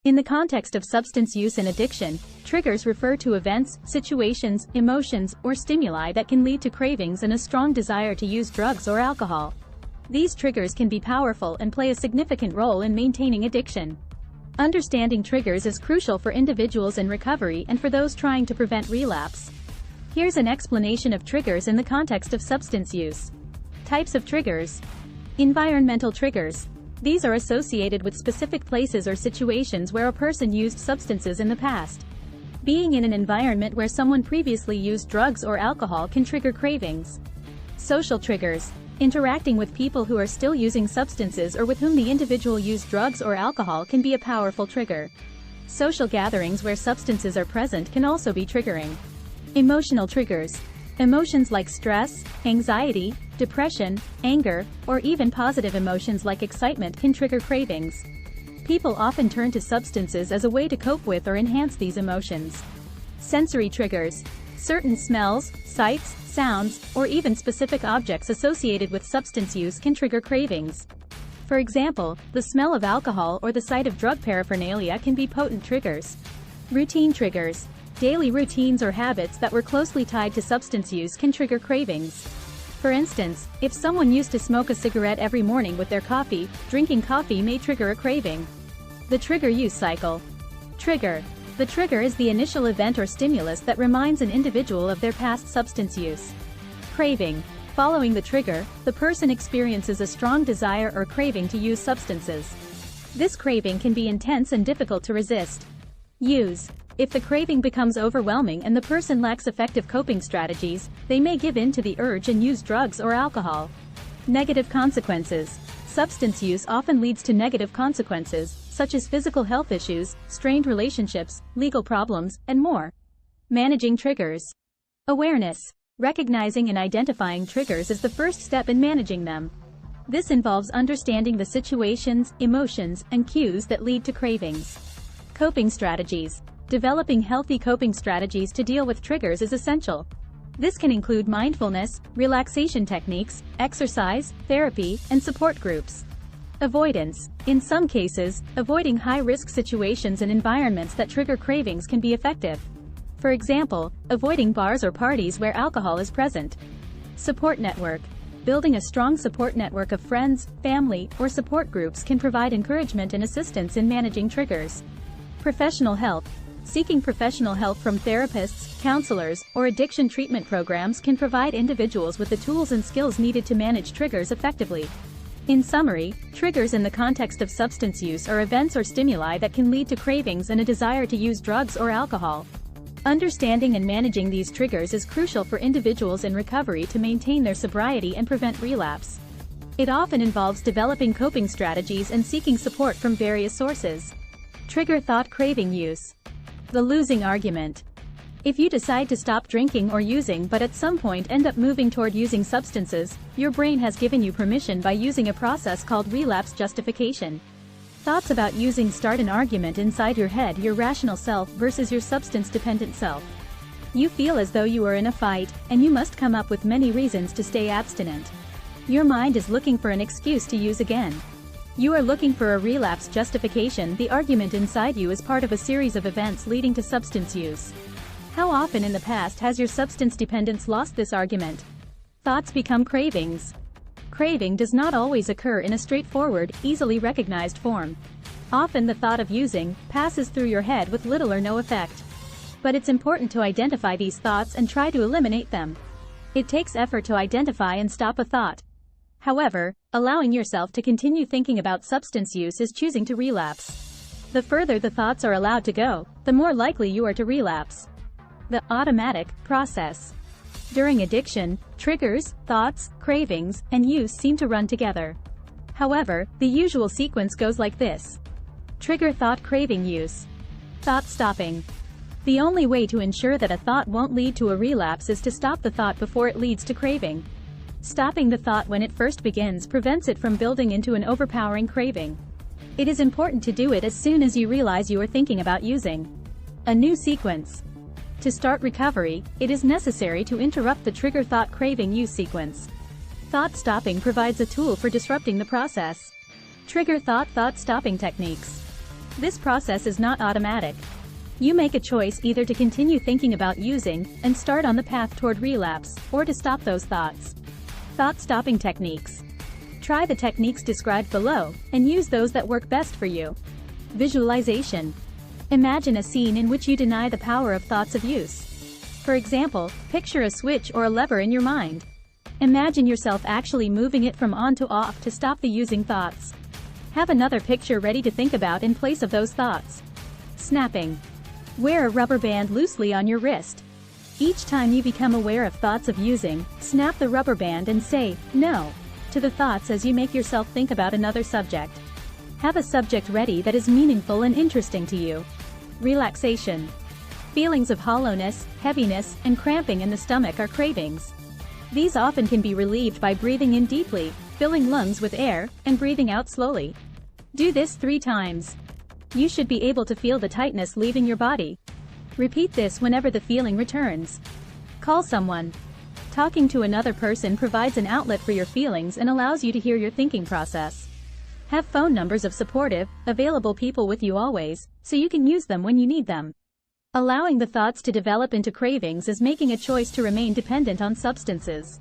In the context of substance use and addiction, triggers refer to events, situations, emotions, or stimuli that can lead to cravings and a strong desire to use drugs or alcohol. These triggers can be powerful and play a significant role in maintaining addiction. Understanding triggers is crucial for individuals in recovery and for those trying to prevent relapse. Here's an explanation of triggers in the context of substance use. Types of triggers. Environmental triggers. These are associated with specific places or situations where a person used substances in the past. Being in an environment where someone previously used drugs or alcohol can trigger cravings. Social triggers. Interacting with people who are still using substances or with whom the individual used drugs or alcohol can be a powerful trigger. Social gatherings where substances are present can also be triggering. Emotional triggers. Emotions like stress, anxiety, depression, anger, or even positive emotions like excitement can trigger cravings. People often turn to substances as a way to cope with or enhance these emotions. Sensory triggers. Certain smells, sights, sounds, or even specific objects associated with substance use can trigger cravings. For example, the smell of alcohol or the sight of drug paraphernalia can be potent triggers. Routine triggers. Daily routines or habits that were closely tied to substance use can trigger cravings. For instance, if someone used to smoke a cigarette every morning with their coffee, drinking coffee may trigger a craving. The trigger use cycle. Trigger. The trigger is the initial event or stimulus that reminds an individual of their past substance use. Craving. Following the trigger, the person experiences a strong desire or craving to use substances. This craving can be intense and difficult to resist. Use. If the craving becomes overwhelming and the person lacks effective coping strategies, they may give in to the urge and use drugs or alcohol. Negative consequences. Substance use often leads to negative consequences, such as physical health issues, strained relationships, legal problems, and more. Managing triggers. Awareness. Recognizing and identifying triggers is the first step in managing them. This involves understanding the situations, emotions, and cues that lead to cravings. Coping strategies. Developing healthy coping strategies to deal with triggers is essential. This can include mindfulness, relaxation techniques, exercise, therapy, and support groups. Avoidance. In some cases, avoiding high-risk situations and environments that trigger cravings can be effective. For example, avoiding bars or parties where alcohol is present. Support network. Building a strong support network of friends, family, or support groups can provide encouragement and assistance in managing triggers. Professional help. Seeking professional help from therapists, counselors, or addiction treatment programs can provide individuals with the tools and skills needed to manage triggers effectively. In summary, triggers in the context of substance use are events or stimuli that can lead to cravings and a desire to use drugs or alcohol. Understanding and managing these triggers is crucial for individuals in recovery to maintain their sobriety and prevent relapse. It often involves developing coping strategies and seeking support from various sources. Trigger thought craving use. The losing argument. If you decide to stop drinking or using but at some point end up moving toward using substances, your brain has given you permission by using a process called relapse justification. Thoughts about using start an argument inside your head, your rational self versus your substance-dependent self. You feel as though you are in a fight, and you must come up with many reasons to stay abstinent. Your mind is looking for an excuse to use again. You are looking for a relapse justification. The argument inside you is part of a series of events leading to substance use. How often in the past has your substance dependence lost this argument? Thoughts become cravings. Craving does not always occur in a straightforward, easily recognized form. Often the thought of using passes through your head with little or no effect. But it's important to identify these thoughts and try to eliminate them. It takes effort to identify and stop a thought. However, allowing yourself to continue thinking about substance use is choosing to relapse. The further the thoughts are allowed to go, the more likely you are to relapse. The automatic process. During addiction, triggers, thoughts, cravings, and use seem to run together. However, the usual sequence goes like this. Trigger thought craving use. Thought stopping. The only way to ensure that a thought won't lead to a relapse is to stop the thought before it leads to craving. Stopping the thought when it first begins prevents it from building into an overpowering craving. It is important to do it as soon as you realize you are thinking about using. A new sequence. To start recovery, it is necessary to interrupt the trigger thought craving use sequence. Thought stopping provides a tool for disrupting the process. Trigger thought stopping techniques. This process is not automatic. You make a choice either to continue thinking about using and start on the path toward relapse, or to stop those thoughts. Thought-stopping techniques. Try the techniques described below, and use those that work best for you. Visualization. Imagine a scene in which you deny the power of thoughts of use. For example, picture a switch or a lever in your mind. Imagine yourself actually moving it from on to off to stop the using thoughts. Have another picture ready to think about in place of those thoughts. Snapping. Wear a rubber band loosely on your wrist. Each time you become aware of thoughts of using, snap the rubber band and say, "No," to the thoughts as you make yourself think about another subject. Have a subject ready that is meaningful and interesting to you. Relaxation. Feelings of hollowness, heaviness, and cramping in the stomach are cravings. These often can be relieved by breathing in deeply, filling lungs with air, and breathing out slowly. Do this 3 times. You should be able to feel the tightness leaving your body. Repeat this whenever the feeling returns. Call someone. Talking to another person provides an outlet for your feelings and allows you to hear your thinking process. Have phone numbers of supportive, available people with you always, so you can use them when you need them. Allowing the thoughts to develop into cravings is making a choice to remain dependent on substances.